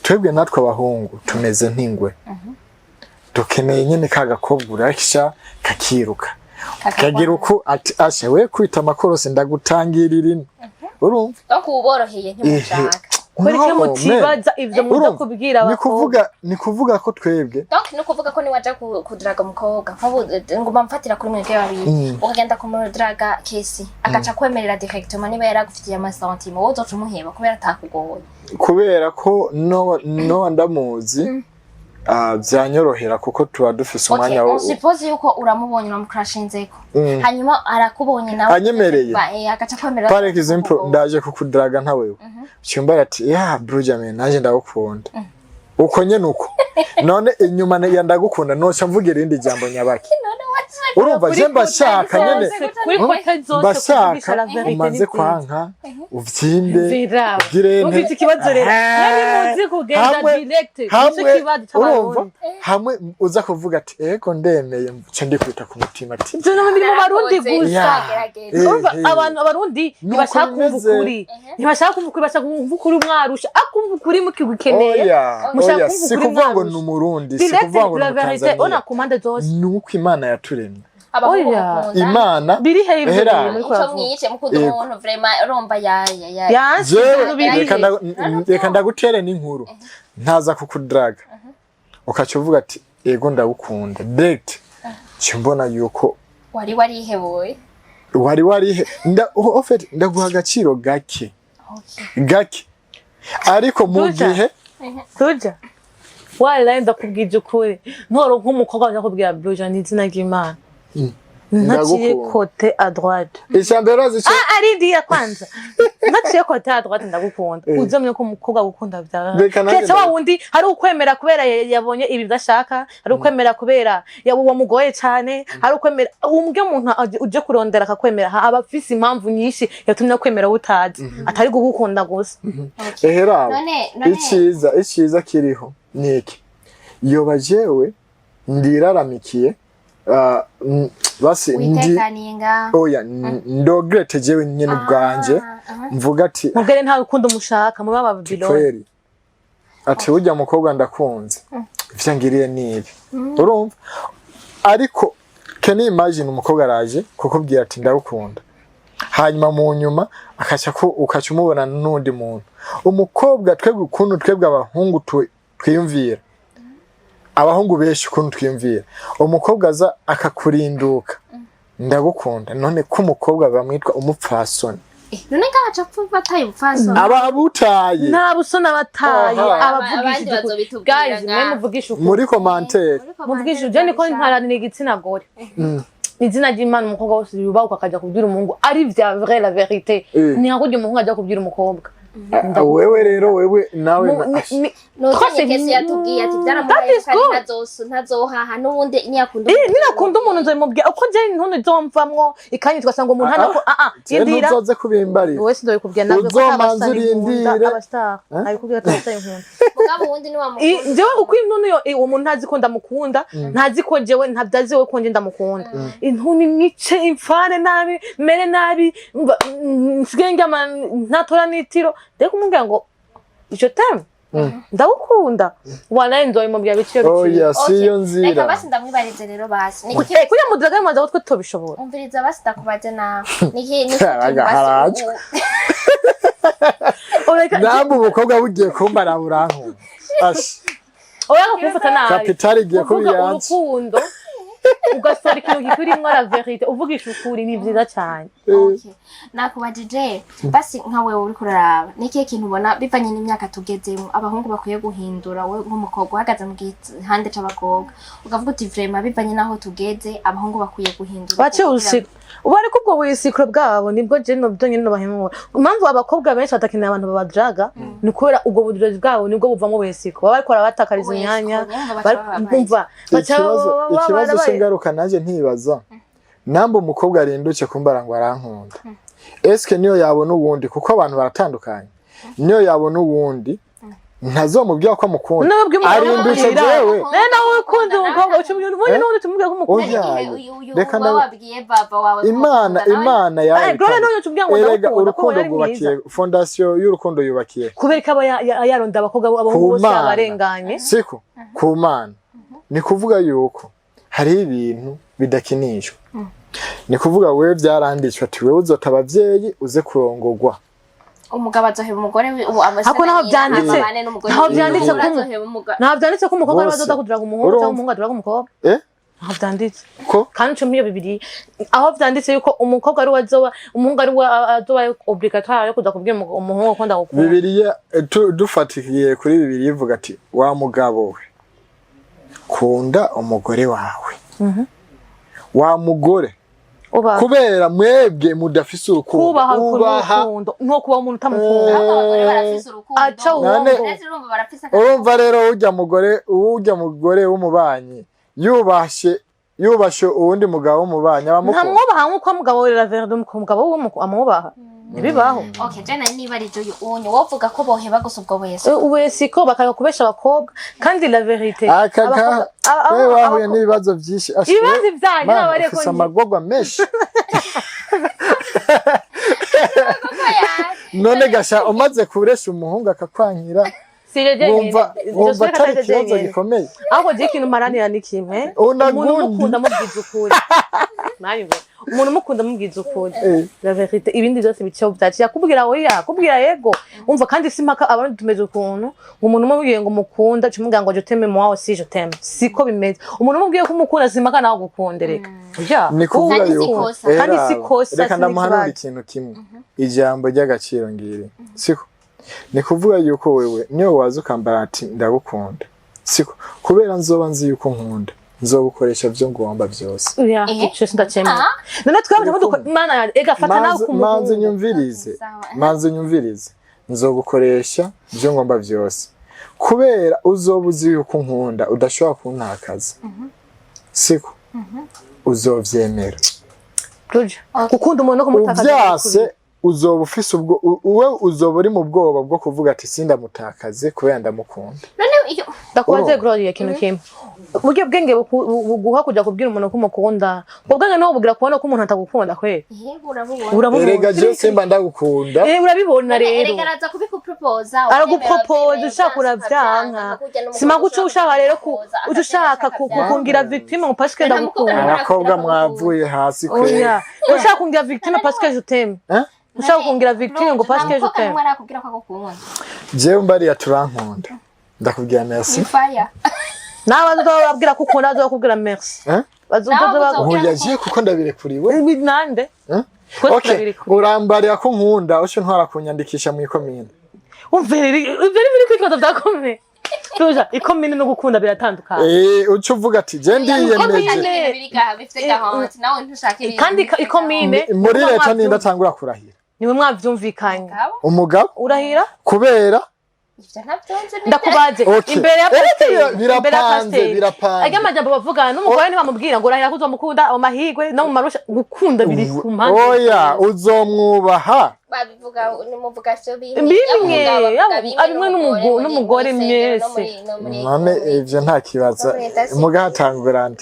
Twebwe natwe abahungu tumeze nk'ingwe. Dukeneye nyene kagakobwa urakisha kakiruka. Kagira uko ati ashe we kwita amakorosi ndagutangirira ino. Urumva? Donc uboroheye ntimushaka. Kwereke mutibaza ivyo muza kubwira abakobwa. Ni kuvuga ko twebwe. Donc no kuvuga ko ni waje kudraga umukobwa. Ngoma mfatira kuri mwebwe babiri. Ukagenda kumudraga kesi. Agaca kwemerera directement niba yaragufitiye amasentimo wozo tumuheba kubera atakugoye. Kubera ko no ndamuzi. Byanyorohera kuko tuba dufise umwanya wo. Suppose yuko uramubonye uramukrashinzeko. Hanyuma arakubonye nawe. Anyemereye. Agaca kwemerera. Par exemple ndaje kukudraga nta wewe. Cyumba ati Brujame naje ndagukunda. Uko nyene uko. None inyuma ya ndagukunda noca mvuge irindi jambo nyabaki. Urumva je mbashaka nyene. Mbashaka umaze kwanka uvyimbe. Girene. Ufite ikibazo rero. Yari muzi kugenda direct. Nicyo kibazo cy'abarundi. Hamwe uza kuvuga ati ego ndemeye cyo ndikwita ku mutima ati. Ibyo no muri mu barundi gusa. Urumva abantu abarundi ntibashaka kumva ukuri. Ntibashaka kumva ukuri bashaka kumva ukuri umwarusha. Akumva ukuri mukigukene. Oya si kuvuga ngo ni umurundi si kuvuga ngo ni Tanzania. Ona kumande zose. Nuko Imana yaturemye. Oya Imana biri hejuru muri kwa mwice mukudu umuntu vraiment uromba ya reka ndagutere n'inkuru ntaza kukudraga ukaca uvuga ati ego ndagukunda direct cyumbona yuko wari ndaguha agaciro gake ariko mu gihe tuja wala ndakubwije ukuri ntoro nk'umukobwa ndakubwira Brujane izina ry'Imana naciye kote à droite ishamberozi ari dia kwanza naciye kote à droite ndagukunda uzomye ko umukobwa gukunda bya ketse wa wundi hari ukwemera kubera yabonye ibi bidashaka hari ukwemera kubera yabuwa mugoye cyane hari ukwemera umbwe umuntu uje kurondera akakwemera abafise impamvu nyinshi yatumye kwemera utazi atari gukunda gusa ehera iciza kiriho niki yoba jewe ndiraramikiye basi oya ndogrete jewe nyene ubwanje mvuga ati mugere nta rukundo mushaka muba babiloni ati ujya mukobwa ndakunze vyangiriye nibi urumva ariko can you imagine umukobwa araje kukubwira ati ndagukunda hanyuma mu nyuma ukaca umubona n'undi muntu umukobwa twebwe abahungu twiyumvira abahungu benshi ukuntu twiyumvira umukobwa aza akakurinduka ndagukunda none ko umukobwa bamwitwa umupfasoni none gacha bataye umupfasoni ababutaye nta busona bataye abavugishije guys mwe muvugisha ukuri muri commentaire muvugisha je niko ntaranira igitsina gore izina ry'Imana umukobwa wose yubaho akaja kubwira umuhungu ari vya vrai la vérité ni hakujya umuhungu aja kubwira umukobwa wewe rero wewe nawe twese kesi yatubwiye ati byaramubaye kandi ntazohaha n'ubundi ninakunda umuntu nzomubwira uko je none zomvamwo ikanyitwa sanga umuntu hano indira uzoze kubimbarira wese ndoye kubwira nabwo ko uzomanzurindira abastar ari kubwira ataye nkunda mugabo wundi ni wa mukunda jewe uko intuno yo uwo muntu ntazi ko ndamukunda ntazi ko jewe ntabyazi we ko nje ndamukunda intuni nice imfane nabi mere nabi nsigenge ntatora nitiro ndeko umbwira ngo icyo time ndagukunda wanaye ndoye mubwira biciro oya siyo nzira reka basi ndamwibarize rero basi kuya mudraga maze utwo tobishobora umviriza basi ndakubaze na niki nambu umukobwa bugiye kumbara buranku oya kumfata nabi kapitali igiye kubiyanza urukundo ugasora ikintu gikurimwo la vérité uvugisha ukuri ni vyiza cyane okay nakubajije basi nka wewe uri kuraraba niki kintu ubona bivanye n'imyaka tugezemo abahungu bakwiye guhindura we nk'umukobwa uhagaze mu gihande c'abakobwa ukavuga uti vraiment bivanye naho tugeze abahungu bakwiye guhindura bace usika ubare ko ubwo buyisikro bwabo nibwo je no byo nyine bahemwe impamvu abakobwa benshi batakenera abantu babadraga ni kubera ubwo budurozi bwabo nibwo buvamo buyisikro bari kora batakariza imyanya bumva ikibazo cy'ingaruka naje ntibaza nambo umukobwa arinduke kumbara ngo arankunda eske niyo yabona uwundi kuko abantu baratandukanye niyo yabona uwundi ntazomubwira ko amukunda arimbisha jewe nawe ukunda umukobwa ucumye ubonye n'undi tumubwira ko umukunda reka wabwiye baba wawe imana yawe erega urukundo rwubakiye fondasiyo y'urukundo yubakiye kubera ko aba yaronda abakobwa abahungu bose abarenganye siko ku mana ni kuvuga yuko hari ibintu bidakinishwa ni kuvuga wewe byaranditswe ati wewe uzota abavyeyi uze kurongorwa umugabo azoheba umugore ako naho byanditse naho byanditse ko umukobwa azoza kuduraga umuhungu cyangwa umuhungu aduraga umukobwa naho byanditse ko kandi cyo muri bibiri aho byanditse yuko umukobwa ari wazoba umuhungu ari wazoba obligatoire yo kuza kubwira umuhungu ko ndagukunda Bibiliya dufatikiye kuri Bibiliya ivuga ati wa mugabo we kunda umugore wawe wa mugore kubera mwebwe mudafise urukundo ubaha nko kuba umuntu utamukunda aca urumva rero ujya mugore w'umubanyi yubashe uwundi mugabo w'umubanyi nta mwubaha nk'uko mugabo we raverde umugabo amwubaha nibibaho okay jana niba ari joyo unyo wovuga ko boheba gusubwo wese ko bakakubesha abakobwa kandi la vérité wewe wahuye n'ibibazo byinshi ibibazo byanyu n'abareko amagogwa menshi none gasha umaze kuresha umuhungu akakwankira wumva atari ikibazo gikomeye ahubwo je ikintu maranira ni kimwe umuntu mukunda mubwiza ukuri umuntu mukunda mubwiza ukuri la vérité ibindi byose bicaho byaciye akubwira oya akubwira yego umva kandi simpaka abantu tumeze ukuntu umuntu mubwiye ngo mukunda cyumubwira ngo je t'aime moi aussi je t'aime siko bimeze umuntu mubwiye ko umukunda simpaka nawe gukundereka ni kuvuga yuko kandi sikosa reka ndamuhanura ikintu kimwe ijambo ry'agaciro ngiri siko ni kuvuga yuko wewe niyo waza ukambara ati ndagukunda siko kubera nzoba nzi yuko nkunda nzogukoresha byo ngomba byose icyo ndacemera none twabanje mana ega fata nawe kumanze nyumvirize nzogukoresha byo ngomba byose kubera uzoba uzi yuko nkunda udashobora kuntakaza siko uzovyemera ukunda umuntu kumutakaza uzoba ufise ubwo uwe uzoba uri mu bwoba bwo kuvuga ati sindamutakaze kubera ndamukunda ndakubaze Gloria ikintu kimwe buryo bwenge buguha kujya kubwira umuntu ko umukunda ubwenge no bugira kubona ko umuntu atagukunda kweli urabubona erega je simba ndagukunda urabibona rero erega araza kubikupropoza aragupropoza ushaka uravyanka sima guco ushaka rero ushaka kukungira victime ngo parce que ndagukunda abakobwa mwavuye hasi kweli ushaka kungira victime parce que je t'aime ushaka kungira victime ngo parce que je t'aime je mbari turankunda ndakubwira merci nawe bazobabwira ko ukunda bazokubwira merci bazobaje kuko ndabirekuriwe nande okay urambarira ko nkunda usho ntwara kunyandikisha mu ikomine umvere biri kwitwaza byakomeye tuja ikomine no gukunda biratandukanye uco uvuga ati je ndiyemeje kandi ikomine muri leta ninda tangura kurahira niwe mwavyumvikanye umugabo urahira kubera ndakubaze imbere ya pasteur birapanze ajya amajambo bavugana n'umugore ntibamubwira ngo urahira kuzomukunda amahigwe no mu marusha gukunda biri ku mpande oya uzomwubaha babivuga nimuvuga cyo bimwe abimwe n'umugore mwese none ivyo nta kibazo mugatangurana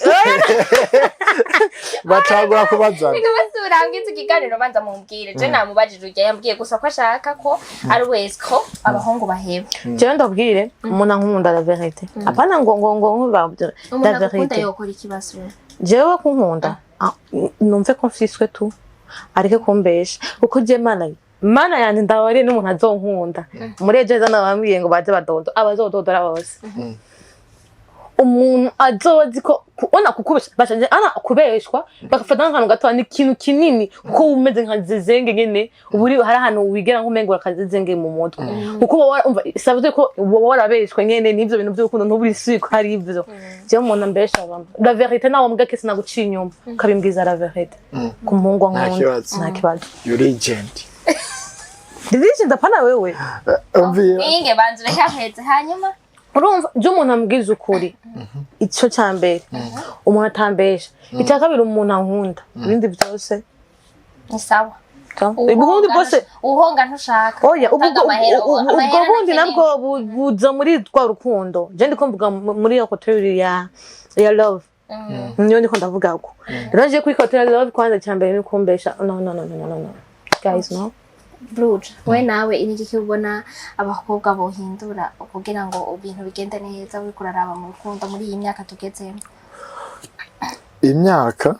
batagura kubazana urangitse ikiganiro banza mumbwire je namubajije ujya yambwiye gusa ko ashaka ko ari wese ko abahungu baheba je ndabwire umuntu ankunda la vérité apana ngo la vérité yokora ikibazo jewe kunkunda numve ko mfiswe tu areke kumbesha uko je mana yandi ndabari n'umuntu azonkunda muri ejo nabambwiye ngo baze badodo abazododora bose umuntu azozi ko ona kukubesha bashaje ana kubeshwa bakafata nk'akantu gato ni ikintu kinini kuko umeze nka zezenge nyene uburi hari ahantu wigera nk'umengura kazezenge mu mutwe kuko umva savuze ko warabeshwa nyene n'ivyo bintu by'urukundo ntuburi siko hari ivyo je umuntu ambesha bamba la vérité nawo mbwa kese naguciye inyuma kabimbwiza la vérité ku muhungu nkunda nta kibazo you legend Division ndapana wewe inge banzure kaheze hanyuma urumva je umuntu ambwiza ukuri ico cyambere umuntu atambesha icya kabiri umuntu ankunda ibindi byose ni sawa ubundi bwose uhonga ntushaka oya ubwo bundi nabwo buza muri twa rukundo je ndiko mvuga muri iyo category ya love niyo ndiko ndavuga ko rero je kuri category love kwanza cyambere ni kumbesha no guys no Bruge we nawe iniki kibona abakobwa bohindura kugira ngo ibintu bigende neza uri kuraraba mu rukundo muri iyi myaka tugezemo imyaka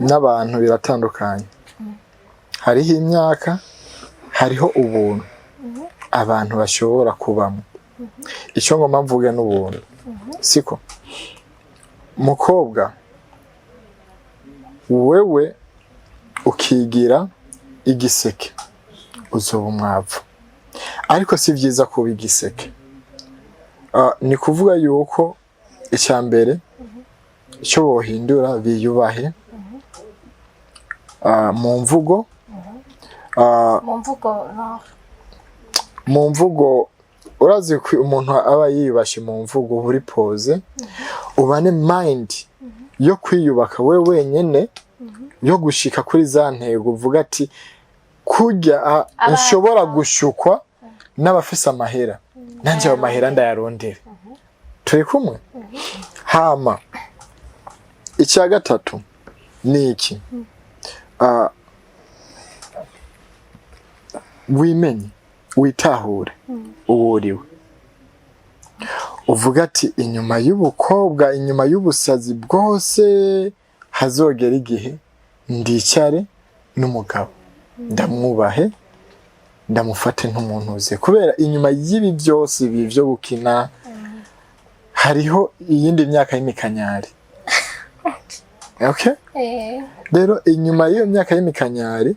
n'abantu biratandukanye hariho imyaka hariho ubuntu abantu bashobora kubamo icyo ngomba mvuge n'ubuntu siko mukobwa wewe ukigira igiseke uzoba umwavu ariko si byiza kuba igiseke ni kuvuga yuko icya mbere icyo bohindura biyubahe mu mvugo mu mvugo urazi ko umuntu aba yiyubashye mu mvugo buri pose ubane mind yo kwiyubaka we wenyene yo gushika kuri za ntego uvuga ati kujya nshobora gushukwa n'abafise amahera nanje ayo mahera ndayarondera turi kumwe hama icya gatatu ni iki wimenye witahure uwuriwe uvuga ati inyuma y'ubukobwa inyuma y'ubusazi bwose hazogera igihe ndicare n'umugabo ndamwubahe ndamufate nk'umuntu uze kubera inyuma y'ibi byose ibi byo gukina hariho iyindi myaka y'imikanyari okay rero inyuma y'iyo myaka y'imikanyari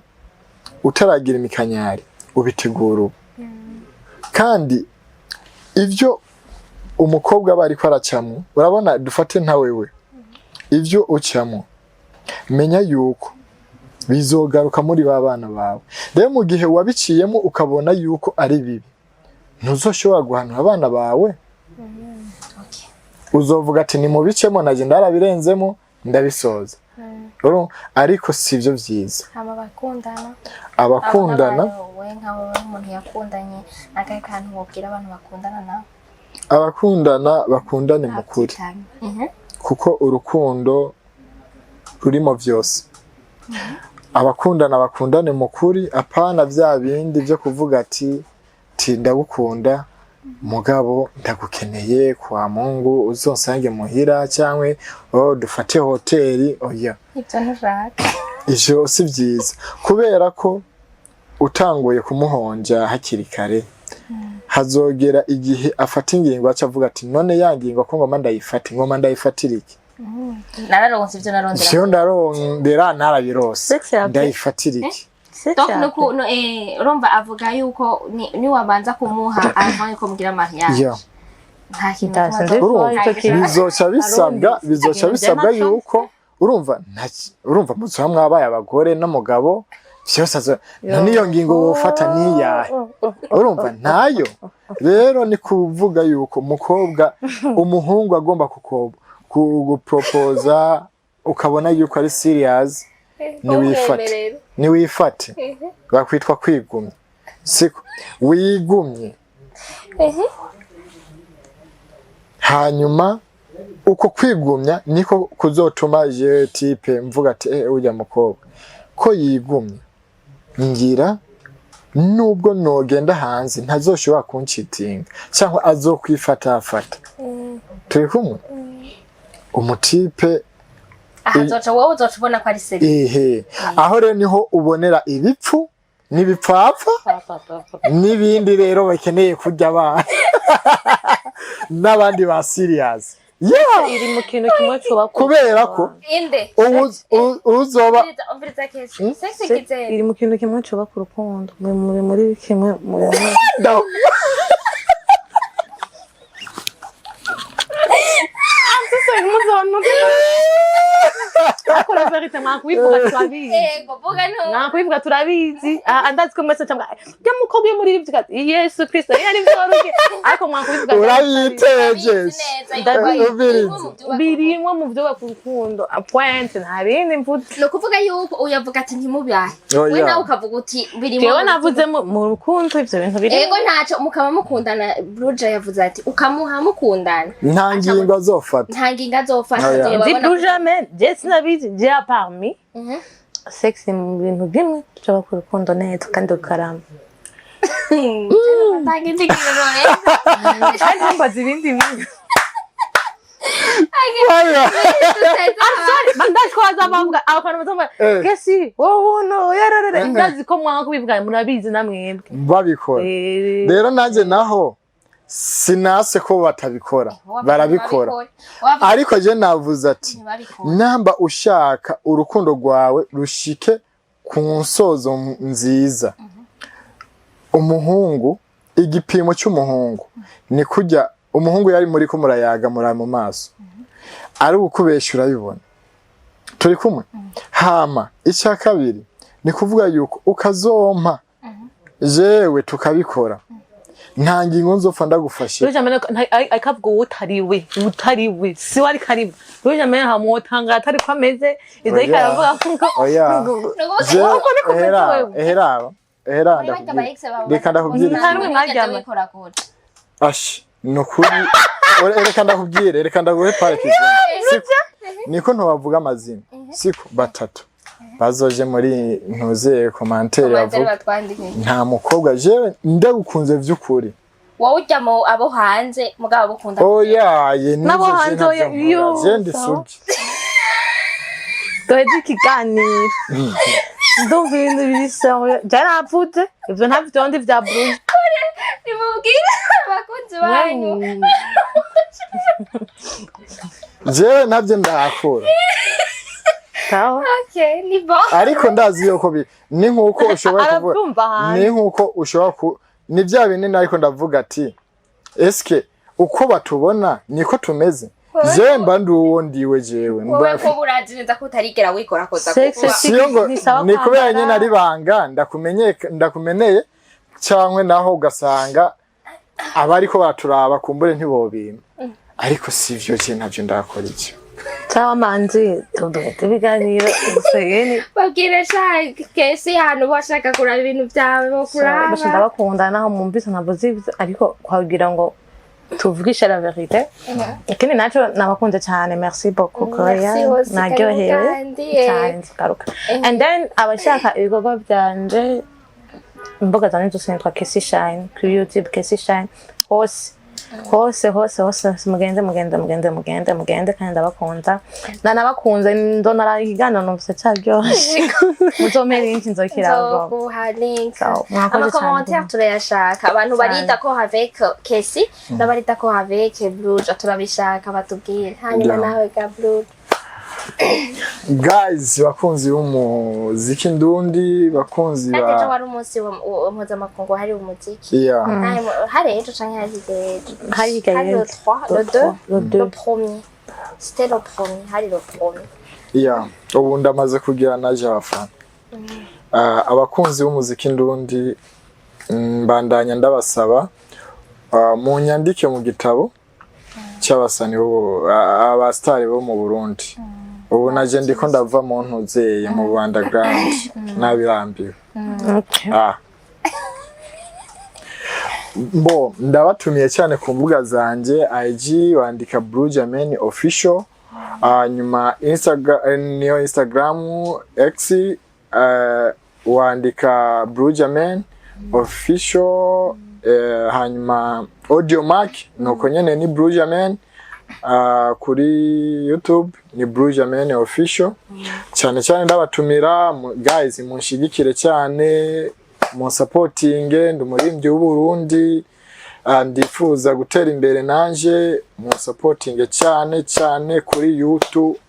utaragira imikanyari ubitegura ubu kandi ibyo umukobwa aba ariko aracamo urabona dufate nta wewe ibyo ucamo menya yuko bizogaruka muri ba bana bawe rero mu gihe wabiciyemo ukabona yuko ari bibi ntuzoshobora guhanura abana bawe uzovuga ati ni mu bicemo naje ndarabirenzemo ndabisoza ariko sivyo vyiza abakundana we nkawe umuntu yakundanye nakaye kantu wobwira abantu bakundana na abakundana bakundane mu kuri kuko urukundo rurimo vyose abakundana bakundane mu kuri apana vya bindi byo kuvuga ati ndagukunda mugabo ndagukeneye kwa Mungu uzonsange muhira cyangwe dufate hoteli oya ibyo ntushaka ivyo si vyiza kubera ko utanguye kumuhonja hakiri kare hazogera igihe afata ingingo acavuga ati none yangingo ko ngoma ndayifatira iki nararonse ivyo narondera ndarondera narabirose ndayifatira iki donc nuko urumva avuga yuko ni wabanza kumuha avant yuko mugira mariage nta kintu bizoca bisabwa yuko urumva muzo hamwe abaye abagore n'umugabo cyose niyo ngingo wofata niyahe urumva ntayo rero ni kuvuga yuko mukobwa umuhungu agomba kugupropoza ukabona yuko ari serious niwifate bakwitwa kwigumya siko wigumye hanyuma uko kwigumya niko kuzotuma je type mvuga ati ujya mukobwa ko yigumye ngira nubwo nogenda hanze ntazoshobora kuncitinga cyangwa azokwifata turi kumwe umutipe ahazoca wowe uzocubona ko ari serious aho rero niho ubonera ibipfu n'ibipfapfa n'ibindi rero bakeneye kurya abana n'abandi ba serious iri mu kintu kimwe cyo kubera ko uzoba iri mu kintu kimwe cyo bakuru rukundo muri kimwe akora verite mwakubivuga turabizi mwakubivuga turabizi andazi ko mwese cyangwa ya umukobwa uri muri ivyo Yesu Kristo yari byoroshye ariko mwakubivuga urayitegeje birimwe mu byo bakurukundo point nta bindi mvuze no kuvuga yuko uyavuga ati ntimubaye we nawe ukavuga uti birimwe jewe navuze mu rukundo ivyo bintu biri ego ntaco mukaba mukundana Bruja yavuze ati ukamuha mukundana nta ngingo azofata Ndi Bruja je sinabizi je parmi Sexe mu bintu bimwe tuba ku rukundo neza kandi ukaramba Tangi kandi mbaza ibindi bintu bandashwaza bavuga akantu batamba kesi wowe no yararara ndazi ko mwanga kubivuga murabizi namwebwe babikora rero nanjye naho sinase ko batabikora barabikora ariko je navuze ati namba ushaka urukundo rwawe rushike ku nsozo nziza umuhungu igipimo cy'umuhungu ni kujya umuhungu yari muri ko murayaga muri mu maso ari ukubesha urabibona turi kumwe hama icya kabiri ni kuvuga yuko ukazompa jewe tukabikora nta ngingo nzopfa ndagufashe akavuga utariwe si wari karibu ruje amene hamotanga atari ko ameze izo ikaravuga ngo ehera reka ndakubwira ashi nukuri reka ndakubwire reka ndaguhe parike niko ntubavuga amazina siko batatu bazoje muri ntuze commentaire bavuga nta mukobwa jewe ndagukunze vy'ukuri wowe ujya mu abo hanze mugabo bukunda ye nabo hanze yo jendi sugi doje kiganiro ndumva ibintu birishaho byarapfutse ivyo ntavyo ndi vya Bruja nimubwira abakunzi banyu jewe navyo ndakora okay ni bo ariko ndazi yuko ni nkuko ushobora kuvuga ni nkuko ushobora ni bya binini ariko ndavuga ati eske uko batubona niko tumeze je mba nduwo ndiwe jewe mba ko burazi neza ko utarigera wikora koza kuko ni kubera nyene ari banga ndakumeneye cyangwe naho ugasanga abariko baturaba kumbure ntibobima ariko sivyo je navyo ndakora iki Ciao manzi tubiganiro usegeni bagire sha kesi hano bashaka kuraba ibintu byawe bo kuraba bashaka bakunda naho mumvise navuze ariko kwagira ngo tuvugisha la vérité ikindi naco nabakunze cyane merci beaucoup Korea naryohewe cyane karuka and then abashaka ibigogo byanje imboga zanje zose nitwa Kesi Shine kuri YouTube Kesi Shine hose mugende kandi ndabakunda nanabakunze ndonara igana numvise cyaryoshye muzomera inki nzokirago ama commentaire turayashaka abantu barita ko avec Kesi n'abarita ko avec Bruja turabishaka batubwire hanyuma nawe ga Bruja guys bakunzi b'umuziki ndundi bakunzi ba Kandi wari umunsi wa makungu hari umuziki hari ejo canke hari le 3 le premier c'était le premier hari le premier ubu ndamaze kugira naje abafana abakunzi b'umuziki ndundi mbandanya ndabasaba mu nyandike mu gitabo cy'abasani abastari bo mu Burundi ubu naje ndiko ndava mu ntuzeye mu underground nabirambiwe Bo ndabatumiye cyane ku mbuga zanje IG wandika Bruja Man official nyuma Instagram X wandika Bruja Man official hanyuma audio mark nuko nyene ni Bruja Man kuri YouTube ni Bruja Man official cyane cyane ndabatumira guys munshigikire cyane mu supporting ndumurimbyi w'u Burundi ndifuza gutera imbere nanje mu supporting cyane kuri YouTube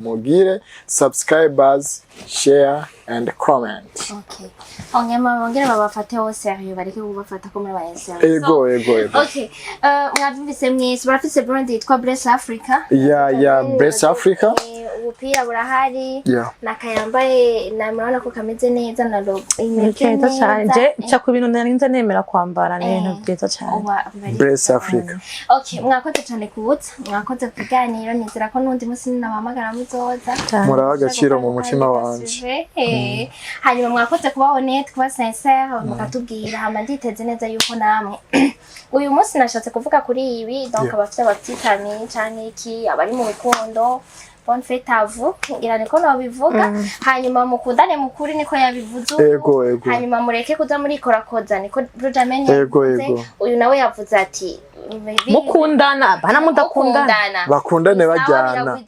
mugire subscribers share and comment onyama bongera babafate ho sérieux bareke kubafata ko muri ba sérieux ego okay mwavise mwese barafise brand yitwa Bless Africa Bless Africa ubupira burahari Yeah. nakayambaye namurabona ko kameze neza na logo imeze neza cyane je neza cya ku bintu narinze nemera kwambara ni ibintu byiza cyane Bless Africa. okay mwakoze cyane kubutsa mwakoze kuganira nizera ko n'undi munsi nabamagara muzoza Muraha agaciro mu mutima wanje. hanyuma mwakoze kuba honnête kuba sincère mukatubwira hama nditeze neza yuko namwe uyu munsi nashatse kuvuga kuri ibi donc abafite ababyitamiye cyane iki abari mu rukundo bonne fête à vous ngira niko nabivuga hanyuma mukundane mukuri niko yabivuze Ego. hanyuma mureke kuza muri korakoza niko Benjamin Ego. uyu nawe yavuze ati mukundana bana mudakundana Bakundane bajyana.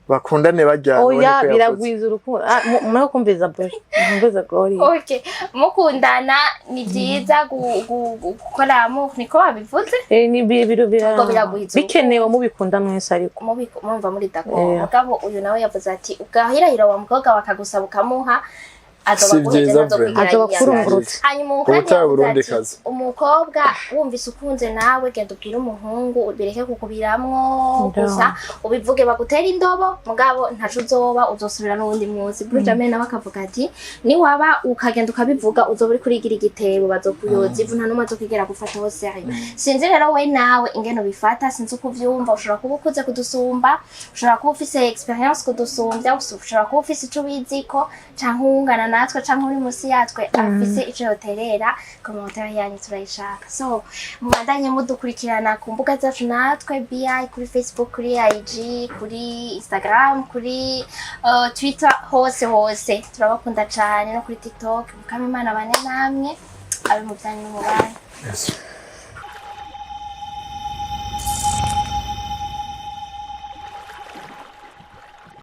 Bakundane bajyana. oya biragwiza urukundo murako kumviza boy kumviza glory okay mukundana ni byiza gukora niko babivuze ni biro biragwiza bikenewe mubikunda mwese ariko mumva muri d'accord mugabo uyu nawe yavuze ati ugahirahira wa mukobwa bakagusaba ukamuha hanyuma umukobwa wumvise ukunze nawe genda ubwire umuhungu bireke kukubiramwo gusa ubivuge bagutera indobo mugabo ntacu uzoba uzosubira n'uwundi munsi Benjamin nawe akavuga ati niwaba ukagenda ukabivuga uzoba uri kurigira igitebo bazokuyoza ivu nta n'umwe azokigera gufata hose ari sinzi rero we nawe ingene ubifata sinzi uko uvyumva ushobora kuba ukuze kudusumba ushobora kuba ufise experience kudusumbya ushobora kuba ufise ico biziko canke ungana natwe canke uri musi yatwe afise ico yoterera commentaire yanyu turayishaka so mubandanye mudukurikirana ku mbuga zacu natwe BI kuri Facebook kuri IG kuri Instagram kuri Twitter hose turabakunda cyane no kuri TikTok mukamimana bane namwe abe mu byanyu mu bana